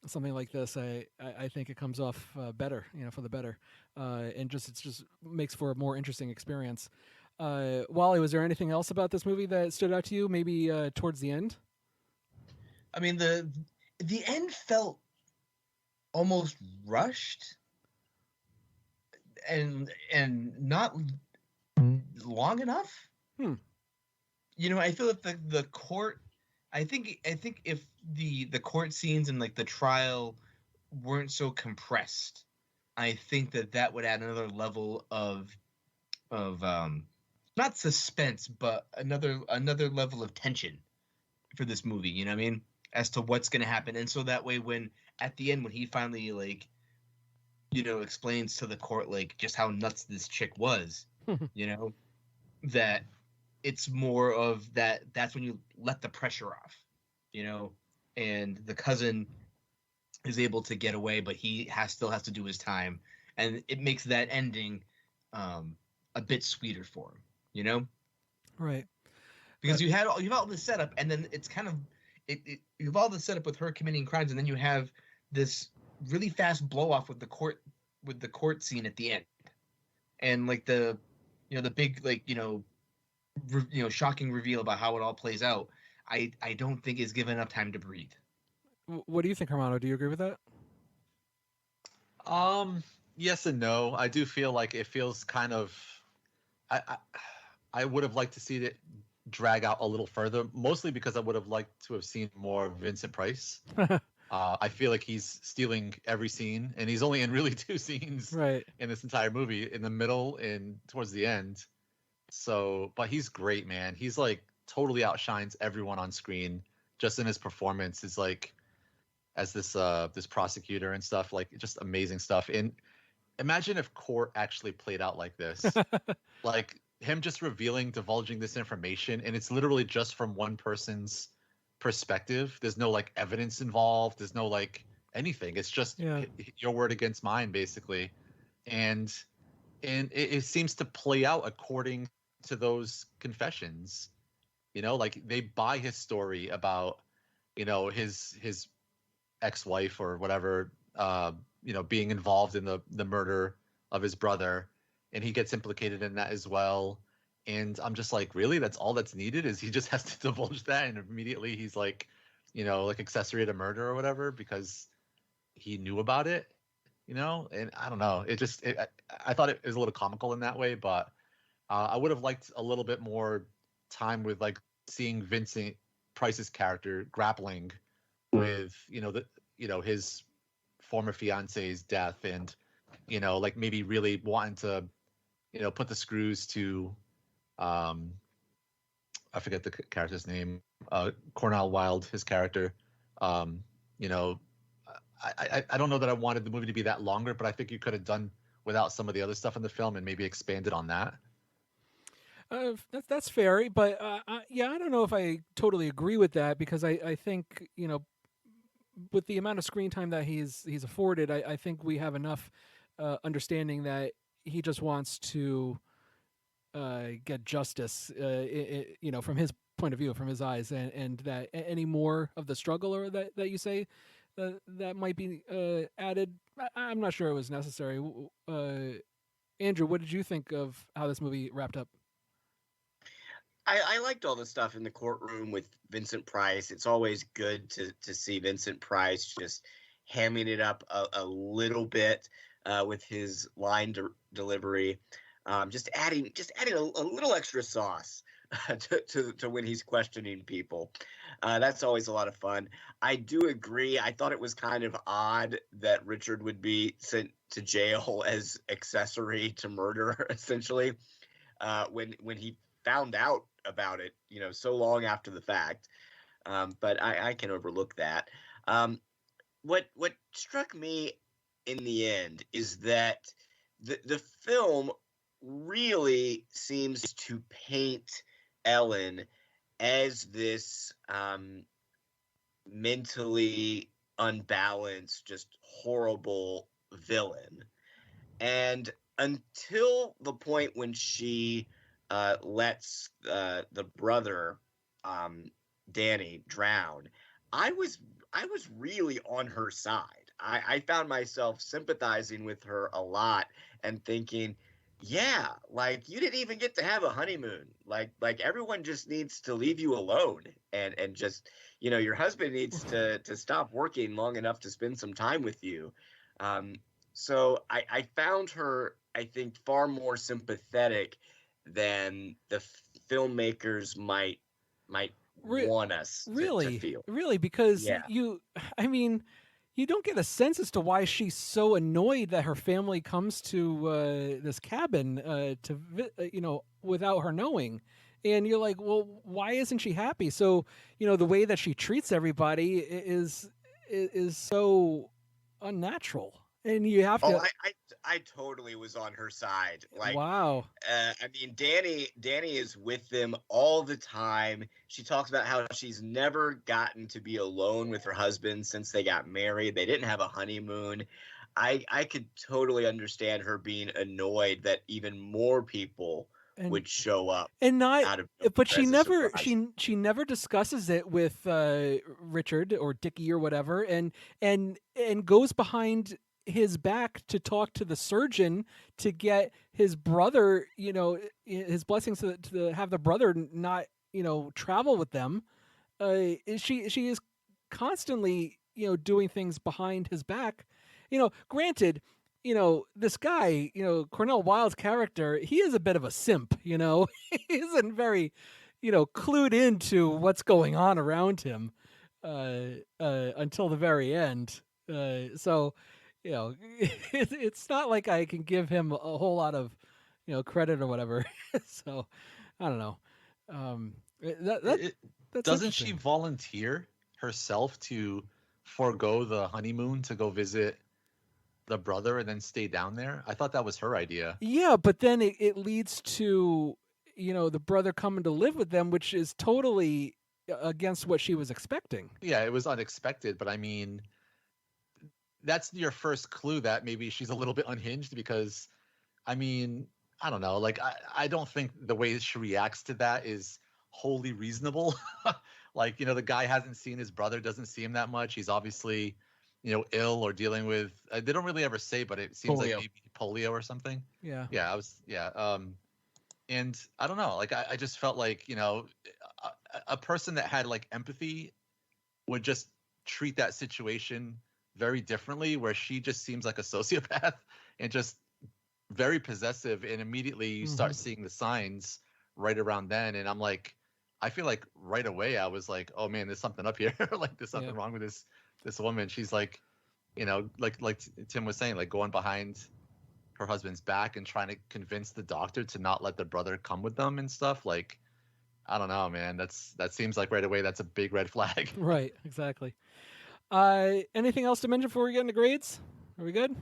something like this, I think it comes off better, for the better, and it just makes for a more interesting experience. Wally, was there anything else about this movie that stood out to you? Maybe towards the end. I mean, the end felt almost rushed and not long enough. I feel that the court. I think if the court scenes and like the trial weren't so compressed, I think that would add another level of not suspense, but another level of tension for this movie. You know what I mean? As to what's going to happen, and so that way, when at the end, when he finally explains to the court just how nuts this chick was, that it's more of that. That's when you let the pressure off, and the cousin is able to get away, but he still has to do his time, and it makes that ending a bit sweeter for him, right? Because you have all this setup, and then it's kind of you have all this setup with her committing crimes, and then you have this really fast blow off with the court scene at the end, and the big shocking reveal about how it all plays out. I don't think is given enough time to breathe. What do you think, Hermano? Do you agree with that? Yes and no. I do feel like it feels kind of. I would have liked to see it drag out a little further, mostly because I would have liked to have seen more Vincent Price. I feel like he's stealing every scene, and he's only in really 2 scenes in this entire movie, in the middle and towards the end. So, but he's great, man. He's totally outshines everyone on screen just in his performance. Is as this prosecutor and stuff, just amazing stuff. And imagine if court actually played out like this, him just divulging this information, and it's literally just from one person's perspective. There's no evidence involved. There's no anything. It's just your word against mine, basically. And it seems to play out according to those confessions. They buy his story about his ex-wife or whatever being involved in the murder of his brother, and he gets implicated in that as well. And I'm just really, that's all that's needed, is he just has to divulge that, and immediately he's accessory to murder or whatever because he knew about it, And I don't know, I thought it was a little comical in that way, but I would have liked a little bit more time with seeing Vincent Price's character grappling with his former fiance's death, and maybe really wanting to put the screws to I forget the character's name, Cornel Wilde, his character. I don't know that I wanted the movie to be that longer, but I think you could have done without some of the other stuff in the film and maybe expanded on that. That's fair, but I don't know if I totally agree with that, because I think with the amount of screen time that he's afforded, I think we have enough understanding that he just wants to get justice, from his point of view, from his eyes, and that any more of the struggle or that you say that might be added, I'm not sure it was necessary. Andrew, what did you think of how this movie wrapped up? I liked all the stuff in the courtroom with Vincent Price. It's always good to see Vincent Price just hamming it up a little bit with his line delivery, just adding a little extra sauce to when he's questioning people. That's always a lot of fun. I do agree. I thought it was kind of odd that Richard would be sent to jail as accessory to murder, essentially, when he found out about it, so long after the fact. But I can overlook that. What struck me in the end is that the film really seems to paint Ellen as this mentally unbalanced, just horrible villain. And until the point when she lets the brother Danny drown, I was really on her side. I found myself sympathizing with her a lot and thinking, yeah, like you didn't even get to have a honeymoon. Like everyone just needs to leave you alone and just, you know, your husband needs to stop working long enough to spend some time with you. So I found her, I think, far more sympathetic than the filmmakers might want us to feel. Really, because Yeah. I mean, you don't get a sense as to why she's so annoyed that her family comes to this cabin without her knowing. And you're like, well, why isn't she happy? So, you know, the way that she treats everybody is so unnatural. And you have to. I totally was on her side. Like, wow. I mean, Danny is with them all the time. She talks about how she's never gotten to be alone with her husband since they got married. They didn't have a honeymoon. I could totally understand her being annoyed that even more people would show up and not out of but she never she never discusses it with Richard or Dickie or whatever and goes behind his back to talk to the surgeon to get his brother, you know, his blessings to have the brother not, you know, travel with them. She is constantly, you know, doing things behind his back. You know, granted, you know, this guy, you know, Cornell Wilde's character, he is a bit of a simp, you know. He isn't very, you know, clued into what's going on around him until the very end. So, you know, it's not like I can give him a whole lot of, you know, credit or whatever. So, I don't know. Doesn't she volunteer herself to forego the honeymoon to go visit the brother and then stay down there? I thought that was her idea. Yeah, but then it leads to, you know, the brother coming to live with them, which is totally against what she was expecting. Yeah, it was unexpected, but I mean, that's your first clue that maybe she's a little bit unhinged because, I mean, I don't know. Like, I don't think the way she reacts to that is wholly reasonable. Like, you know, the guy hasn't seen his brother, doesn't see him that much. He's obviously, you know, ill or dealing with, they don't really ever say, but it seems like maybe polio or something. Yeah. Yeah. And I don't know, like, I just felt like, you know, a person that had like empathy would just treat that situation very differently, where she just seems like a sociopath and just very possessive, and immediately you start seeing the signs right around then. And I'm like, I feel like right away I was like, oh man, there's something up here. Like there's something wrong with this woman. She's like, you know, like Tim was saying, like going behind her husband's back and trying to convince the doctor to not let the brother come with them and stuff. Like, I don't know, man. That seems like right away that's a big red flag. Right, exactly. Anything else to mention before we get into grades? Are we good?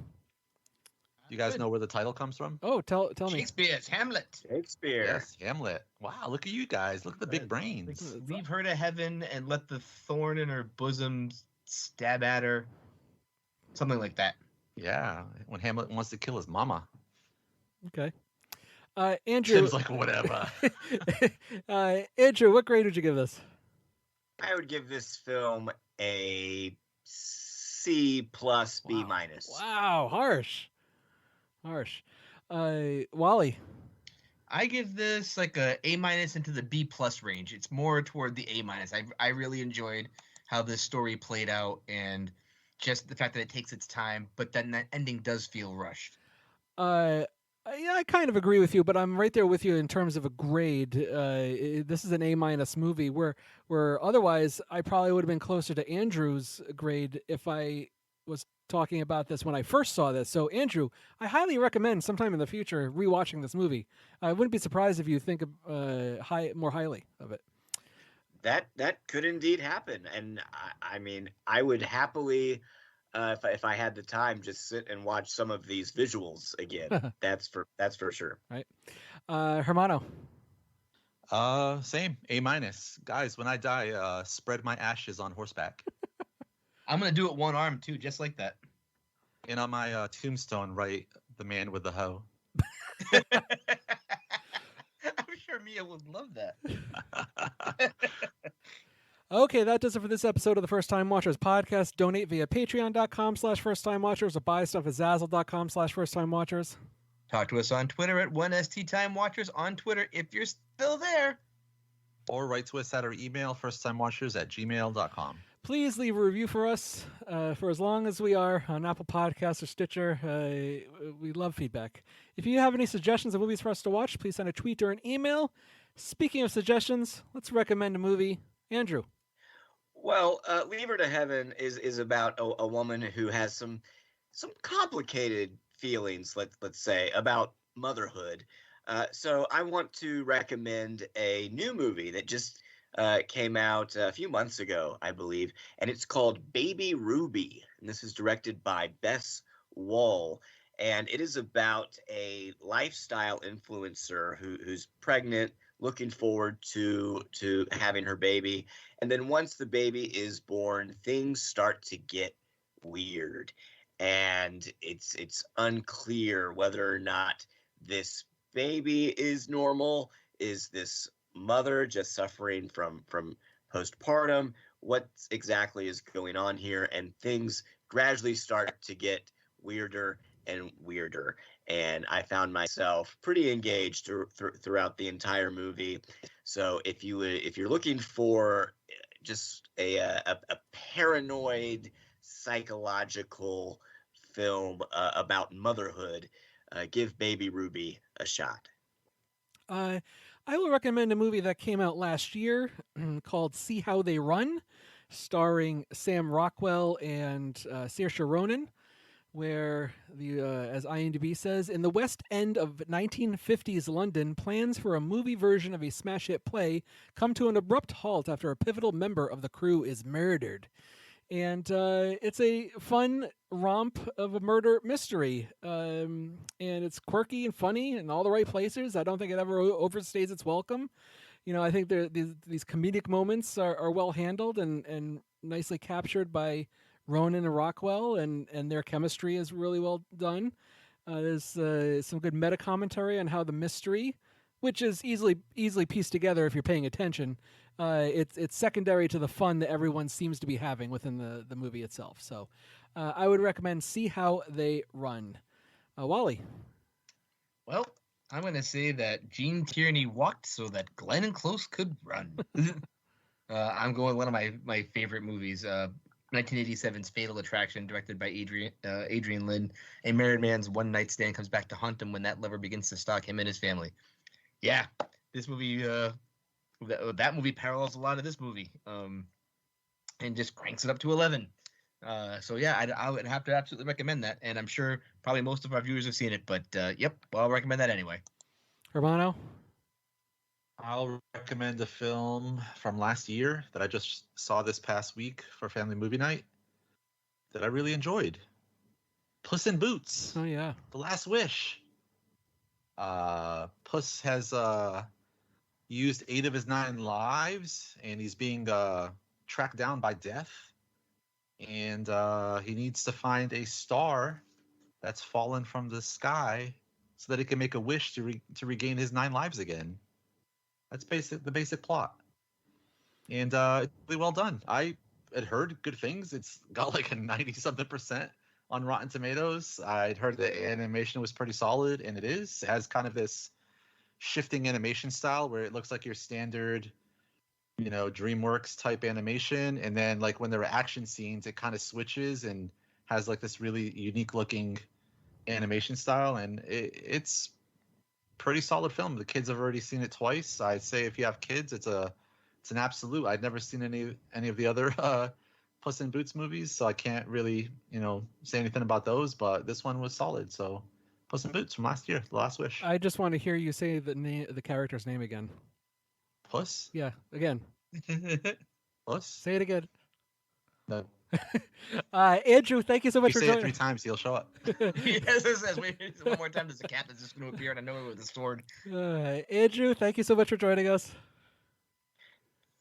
You guys know where the title comes from? Oh, tell me. Shakespeare's Hamlet. Shakespeare. Yes, Hamlet. Wow, look at you guys. Look at the big brains. Leave her to heaven and let the thorn in her bosom stab at her. Something like that. Yeah, when Hamlet wants to kill his mama. Okay. Andrew. Tim's like, whatever. Andrew, what grade would you give this? I would give this film a C plus B minus. Wow, harsh. Wally. I give this like a A minus into the B plus range. It's more toward the A minus. I really enjoyed how this story played out and just the fact that it takes its time, but then that ending does feel rushed. Yeah, I kind of agree with you, but I'm right there with you in terms of a grade. This is an A minus movie where otherwise I probably would have been closer to Andrew's grade if I was talking about this when I first saw this. So Andrew, I highly recommend sometime in the future rewatching this movie. I wouldn't be surprised if you think more highly of it. That could indeed happen, and I mean, I would happily, if I had the time, just sit and watch some of these visuals again. That's for sure. Right, Hermano. Same A minus, guys. When I die, spread my ashes on horseback. I'm gonna do it one arm too, just like that. And on my tombstone, write the man with the hoe. I'm sure Mia would love that. Okay, that does it for this episode of the First Time Watchers podcast. Donate via patreon.com/firsttimewatchers or buy stuff at zazzle.com/firsttimewatchers. Talk to us on Twitter at 1STTimeWatchers on Twitter if you're still there. Or write to us at our email, firsttimewatchers@gmail.com. Please leave a review for us for as long as we are on Apple Podcasts or Stitcher. We love feedback. If you have any suggestions of movies for us to watch, please send a tweet or an email. Speaking of suggestions, let's recommend a movie. Andrew. Well, Leave Her to Heaven is about a woman who has some complicated feelings, let's say, about motherhood. So I want to recommend a new movie that just came out a few months ago, I believe, and it's called Baby Ruby, and this is directed by Bess Wall, and it is about a lifestyle influencer who's pregnant, looking forward to having her baby, and then once the baby is born, things start to get weird, and it's unclear whether or not this baby is normal. Is this mother just suffering from postpartum? What exactly is going on here? And things gradually start to get weirder and weirder. And I found myself pretty engaged throughout the entire movie. So if you're looking for just a paranoid psychological film about motherhood, give Baby Ruby a shot. I will recommend a movie that came out last year called See How They Run, starring Sam Rockwell and Saoirse Ronan, where as IMDb says, in the West End of 1950s London, plans for a movie version of a smash hit play come to an abrupt halt after a pivotal member of the crew is murdered. And it's a fun romp of a murder mystery. And it's quirky and funny in all the right places. I don't think it ever overstays its welcome. I think these comedic moments are well handled and nicely captured by Ronan and Rockwell, and their chemistry is really well done. There's some good meta commentary on how the mystery, which is easily pieced together if you're paying attention, it's secondary to the fun that everyone seems to be having within the movie itself. So I would recommend See How They Run. Wally. Well, I'm going to say that Gene Tierney walked so that Glenn Close could run. I'm going with one of my favorite movies, 1987's Fatal Attraction, directed by Adrian Lyne. A married man's one-night stand comes back to haunt him when that lover begins to stalk him and his family. Yeah, this movie, that movie parallels a lot of this movie, and just cranks it up to 11. So yeah, I would have to absolutely recommend that, and I'm sure probably most of our viewers have seen it, but yep, well, I'll recommend that anyway. Hermano? I'll recommend a film from last year that I just saw this past week for family movie night that I really enjoyed. Puss in Boots. Oh, yeah. The Last Wish. Puss has used 8 of his 9 lives, and he's being tracked down by death. And he needs to find a star that's fallen from the sky so that he can make a wish to regain his 9 lives again. That's the basic plot. And it's really well done. I had heard good things. It's got like a 90-something% on Rotten Tomatoes. I'd heard the animation was pretty solid, and it is. It has kind of this shifting animation style where it looks like your standard, DreamWorks type animation. And then like when there are action scenes, it kind of switches and has like this really unique looking animation style. And it's pretty solid film. The kids have already seen it twice. I'd say if you have kids, it's an absolute. I'd never seen any of the other Puss in Boots movies, so I can't really say anything about those. But this one was solid. So Puss in Boots from last year, The Last Wish. I just want to hear you say the character's name again. Puss? Yeah, again. Puss? Say it again. No. Andrew, thank you so much for joining. Say it 3 times, he'll show up. Yes, it says. Wait, one more time. There's a cat that's just going to appear out of nowhere with a sword. Andrew, thank you so much for joining us.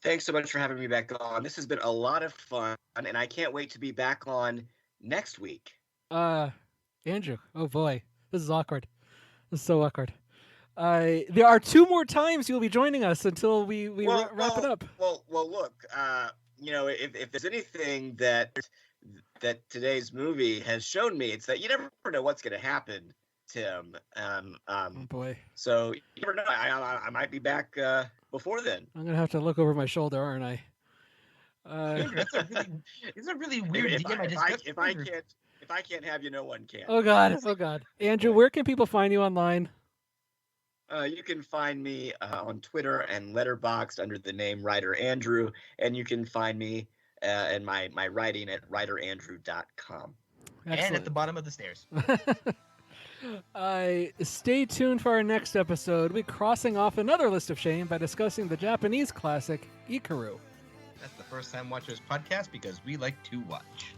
Thanks so much for having me back on. This has been a lot of fun. and I can't wait to be back on next week. Andrew, oh boy, this is awkward. This is so awkward. There are 2 more times you'll be joining us until we wrap it up. Well, look, if there's anything that today's movie has shown me, it's that you never know what's going to happen, Tim. Oh boy. So you never know. I might be back before then. I'm gonna have to look over my shoulder, aren't I? It's a really weird DM. If I can't have you, no one can. Oh God. Andrew, where can people find you online? You can find me on Twitter and Letterboxd under the name Writer Andrew, and you can find me and my writing at writerandrew.com. And at the bottom of the stairs. Stay tuned for our next episode. We're crossing off another list of shame by discussing the Japanese classic Ikaru. That's the First Time Watchers podcast because we like to watch.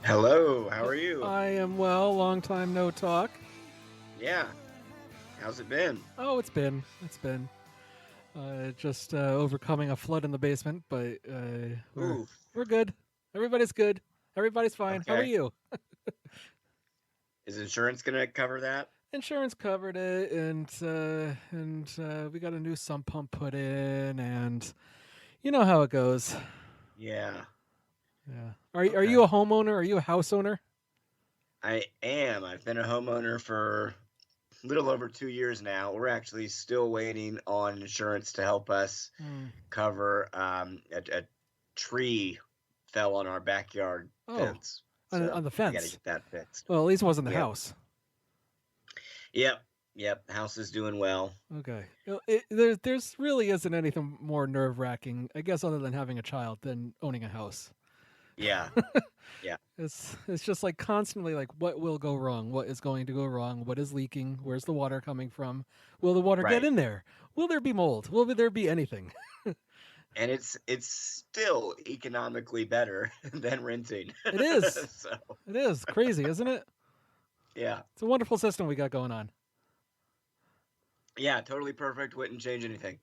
Hello, how are you? I am well. Long time no talk. Yeah. How's it been? Oh, it's been just overcoming a flood in the basement, but we're good. Everybody's good. Everybody's fine. Okay. How are you? Is insurance gonna cover that? Insurance covered it, and we got a new sump pump put in, and you know how it goes. Yeah. Yeah. Are you a homeowner? Are you a house owner? I am. I've been a homeowner for a little over 2 years now. We're actually still waiting on insurance to help us cover a tree fell on our backyard fence. On the fence. We gotta get that fixed. Well, at least it wasn't the house. Yep. The house is doing well. Okay. There's really isn't anything more nerve-wracking, I guess, other than having a child, than owning a house. Yeah. Yeah. It's just like constantly like, what will go wrong? What is going to go wrong? What is leaking? Where's the water coming from? Will the water get in there? Will there be mold? Will there be anything? And it's still economically better than renting. It is. So. It is crazy, isn't it? Yeah. It's a wonderful system we got going on. Yeah, totally perfect. Wouldn't change anything.